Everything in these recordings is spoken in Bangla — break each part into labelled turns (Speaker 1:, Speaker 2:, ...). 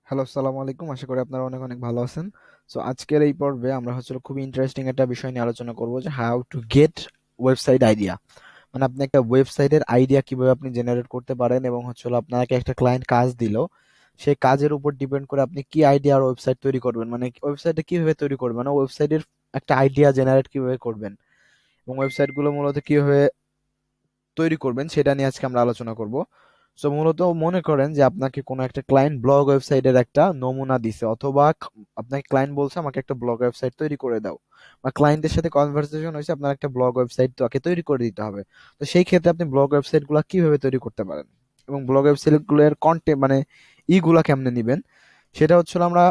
Speaker 1: হ্যালো, আসসালামু আলাইকুম। আশা করি আপনারা অনেক অনেক ভালো আছেন। সো আজকের এই পর্বে আমরা খুবই ইন্টারেস্টিং একটা বিষয় নিয়ে আলোচনা করব যে how to get website idea. মানে আপনি একটা ওয়েবসাইটের আইডিয়া কিভাবে আপনি জেনারেট করতে পারেন এবং আপনাকে একটা ক্লায়েন্ট কাজ দিল, সেই কাজের উপর ডিপেন্ড করে আপনি কি আইডিয়া আর ওয়েবসাইট তৈরি করবেন, মানে ওয়েবসাইটটা কিভাবে তৈরি করবেন, মানে ওয়েবসাইটের একটা আইডিয়া জেনারেট কিভাবে করবেন এবং ওয়েবসাইটগুলো মূলত কিভাবে তৈরি করবেন সেটা নিয়ে আজকে আমরা আলোচনা করব। সো মূলত মনে করেন যে আপনাকে কোনো একটা ক্লায়েন্ট ব্লগ ওয়েবসাইটের একটা নমুনা দিছে, অথবা আপনাকে ক্লায়েন্ট বলছে আমাকে একটা ব্লগ ওয়েবসাইট তৈরি করে দাও, বা ক্লায়েন্টের সাথে কনভারসেশন হয়েছে আপনার একটা ব্লগ ওয়েবসাইট তাকে তৈরি করে দিতে হবে। তো সেই ক্ষেত্রে আপনি ব্লগ ওয়েবসাইট গুলা কিভাবে তৈরি করতে পারেন এবং ব্লগ ওয়েবসাইট গুলোর কন্টেন্ট মানে ইগুলা কেমনে নিবেন, সেটা আমরা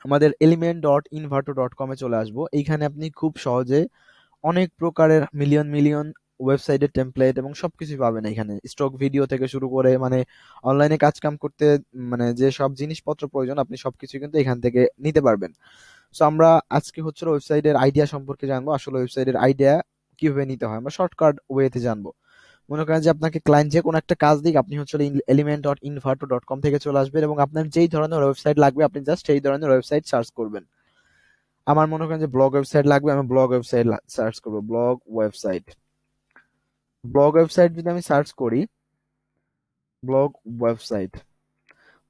Speaker 1: আমাদের element.inverto.com-এ চলে আসবো। এইখানে আপনি খুব সহজে অনেক প্রকারের মিলিয়ন মিলিয়ন ওয়েবসাইটের টেমপ্লেট এবং সবকিছু পাবেন এখানে, স্টক ভিডিও থেকে শুরু করে মানে অনলাইনে কাজ কাম করতে মানে যে সব জিনিসপত্র প্রয়োজন আপনি সবকিছু কিন্তু এখান থেকে নিতে পারবেন। সো আমরা আজকে ওয়েবসাইটের আইডিয়া সম্পর্কে জানবো, আসলে ওয়েবসাইটের আইডিয়া কিভাবে নিতে হয় আমরা শর্টকাট ওয়েতে জানবো। মনে করেন যে আপনাকে ক্লায়েন্ট যে কোনো একটা কাজ দিক, আপনি element.inverto.com থেকে চলে আসবেন এবং আপনার যেই ধরনের ওয়েবসাইট লাগবে আপনি জাস্ট সেই ধরনের ওয়েবসাইট সার্চ করবেন। আমার মনে করেন যে ব্লগ ওয়েবসাইট লাগবে, আমি ব্লগ ওয়েবসাইট সার্চ করবো, ব্লগ ওয়েবসাইট। ব্লগ ওয়েবসাইট যদি আমি সার্চ করি, blog website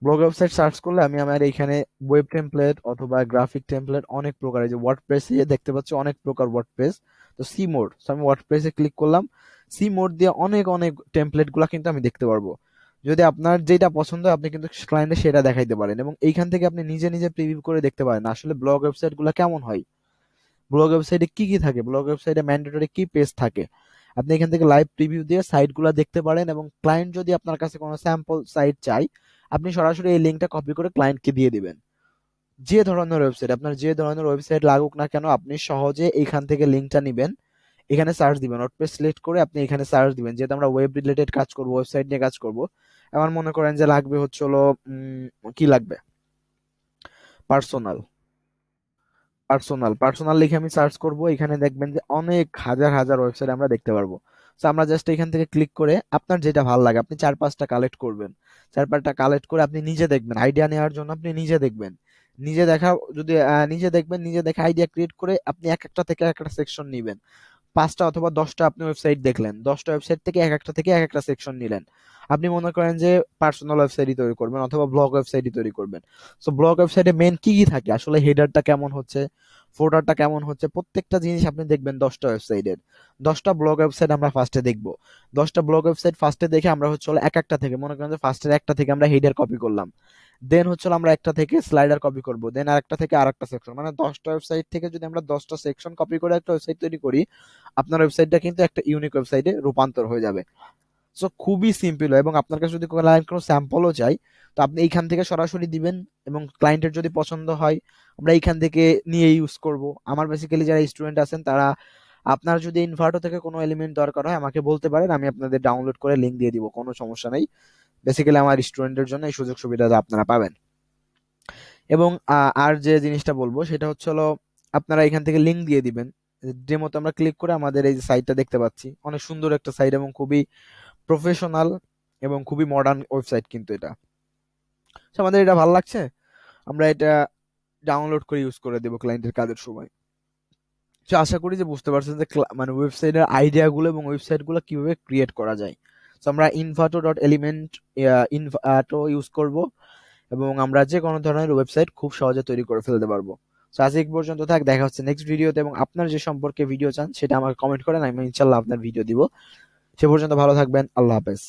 Speaker 1: blog website search করলে আমি আমার এখানে ওয়েব টেমপ্লেট অথবা গ্রাফিক টেমপ্লেট অনেক প্রকার, এই যে ওয়ার্ডপ্রেসে দেখতে পাচ্ছি অনেক প্রকার ওয়ার্ডপ্রেস। তো সি মোড, আমি ওয়ার্ডপ্রেসে ক্লিক করলাম। সি মোড দিয়ে অনেক অনেক টেমপ্লেট গুলা কিন্তু আমি দেখতে পারবো। যদি আপনার যেটা পছন্দ হয় আপনি কিন্তু ক্লায়েন্টে সেটা দেখাইতে পারেন এবং এইখান থেকে আপনি নিজে নিজে প্রিভিউ করে দেখতে পারেন আসলে ব্লগ ওয়েবসাইট গুলা কেমন হয়, ব্লগ ওয়েবসাইটে কি কি থাকে, ব্লগ ওয়েবসাইটে ম্যান্ডেটরি কি পেজ থাকে। আপনি এখান থেকে লাইভ প্রিভিউ দিয়ে সাইটগুলো দেখতে পারেন এবং ক্লায়েন্ট যদি আপনার কাছে কোনো স্যাম্পল সাইট চাই আপনি সরাসরি এই লিঙ্কটা কপি করে ক্লায়েন্টকে দিয়ে দিবেন। যে ধরনের ওয়েবসাইট আপনার যে ধরনের ওয়েবসাইট লাগুক না কেন আপনি সহজে এইখান থেকে লিঙ্কটা নিবেন, এখানে সার্চ দিবেন, ওয়ার্ডপ্রেস সিলেক্ট করে আপনি এখানে সার্চ দিবেন। যেহেতু আমরা ওয়েব রিলেটেড কাজ করব, ওয়েবসাইট নিয়ে কাজ করব, আমার মনে করেন যে লাগবে কি লাগবে, পার্সোনাল। পার্সোনাল লিখে আমি সার্চ করব, এখানে দেখবেন যে অনেক হাজার হাজার ওয়েবসাইট আমরা দেখতে পারবো। তো আমরা জাস্ট এখান থেকে ক্লিক করে আপনার যেটা ভালো লাগে আপনি চার পাঁচটা কালেক্ট করবেন। চার পাঁচটা কালেক্ট করে আপনি নিজে দেখবেন, আইডিয়া নেওয়ার জন্য আপনি নিজে দেখবেন। নিজে দেখা যদি নিজে দেখবেন, নিজে দেখে আইডিয়া ক্রিয়েট করে আপনি এক একটা থেকে এক একটা সেকশন নিবেন। ৫টা অথবা ১০টা আপনি ওয়েবসাইট দেখলেন, ১০টা ওয়েবসাইট থেকে এক একটা থেকে এক একটা সেকশন নিলেন। আপনি মনে করেন যে পার্সোনাল ওয়েবসাইটই তৈরি করবেন অথবা ব্লগ ওয়েবসাইটই তৈরি করবেন। সো ব্লগ ওয়েবসাইটে মেন কি কি থাকে, আসলে হেডারটা কেমন হচ্ছে, ফোল্ডারটা কেমন হচ্ছে, প্রত্যেকটা জিনিস আপনি দেখবেন ১০টা ওয়েবসাইটের। ১০টা ব্লগ ওয়েবসাইট আমরা ফার্স্টে দেখবো। ১০টা ব্লগ ওয়েবসাইট ফার্স্টে দেখে আমরা এক একটা থেকে মনে করেন যে ফার্স্টের একটা থেকে আমরা হেডার কপি করলাম। দেন আমরা একটা থেকে স্লাইডার কপি করব, দেন আরেকটা থেকে আরেকটা সেকশন, মানে ১০টা ওয়েবসাইট থেকে যদি আমরা 10টা সেকশন কপি করে একটা ওয়েবসাইট তৈরি করি আপনার ওয়েবসাইটটা কিন্তু একটা ইউনিক ওয়েবসাইটে রূপান্তর হয়ে যাবে। সো খুবই সিম্পল হয় এবং আপনার কাছে যদি ক্লায়েন্ট কোনো স্যাম্পলও চাই তো আপনি এইখান থেকে সরাসরি দিবেন এবং ক্লায়েন্টের যদি পছন্দ হয় আমরা এইখান থেকে নিয়ে ইউজ করব। আমার বেসিক্যালি যারা স্টুডেন্ট আছেন তারা, আপনার যদি ইনভার্টো থেকে কোনো এলিমেন্ট দরকার হয় আমাকে বলতে পারেন, আমি আপনাদের ডাউনলোড করে লিংক দিয়ে দিব, কোনো সমস্যা নেই। বেসিক্যালি আমার স্টুডেন্টের জন্য এই সুযোগ সুবিধাটা আপনারা পাবেন। এবং আর যে জিনিসটা বলবো সেটা আপনারা এখান থেকে লিংক দিয়ে দিবেন। ডেমোতে আমরা ক্লিক করে আমাদের এই যে সাইটটা দেখতে পাচ্ছি, অনেক সুন্দর একটা সাইট এবং খুবই প্রফেশনাল এবং খুবই মডার্ন ওয়েবসাইট কিন্তু এটা। So, আমাদের এটা ভালো লাগছে, আমরা এটা ডাউনলোড করে ইউজ করে দেবো ক্লায়েন্টের কাজের সময়। তো আশা করি যে বুঝতে পারছেন যে মানে ওয়েবসাইটের আইডিয়া গুলো এবং ওয়েবসাইট গুলো কিভাবে ক্রিয়েট করা যায়। তো আমরা invato.element ইনভাটো ইউজ করব এবং আমরা যে কোনো ধরনের ওয়েবসাইট খুব সহজে তৈরি করে ফেলতে পারবো। তো আজ এই পর্যন্ত থাক, দেখা হচ্ছে নেক্সট ভিডিওতে এবং আপনার যে সম্পর্কে ভিডিও চান সেটা আমাকে কমেন্ট করেন, আমি ইনশাল্লাহ আপনার ভিডিও দিব। সে পর্যন্ত ভালো থাকবেন, আল্লাহ হাফেজ।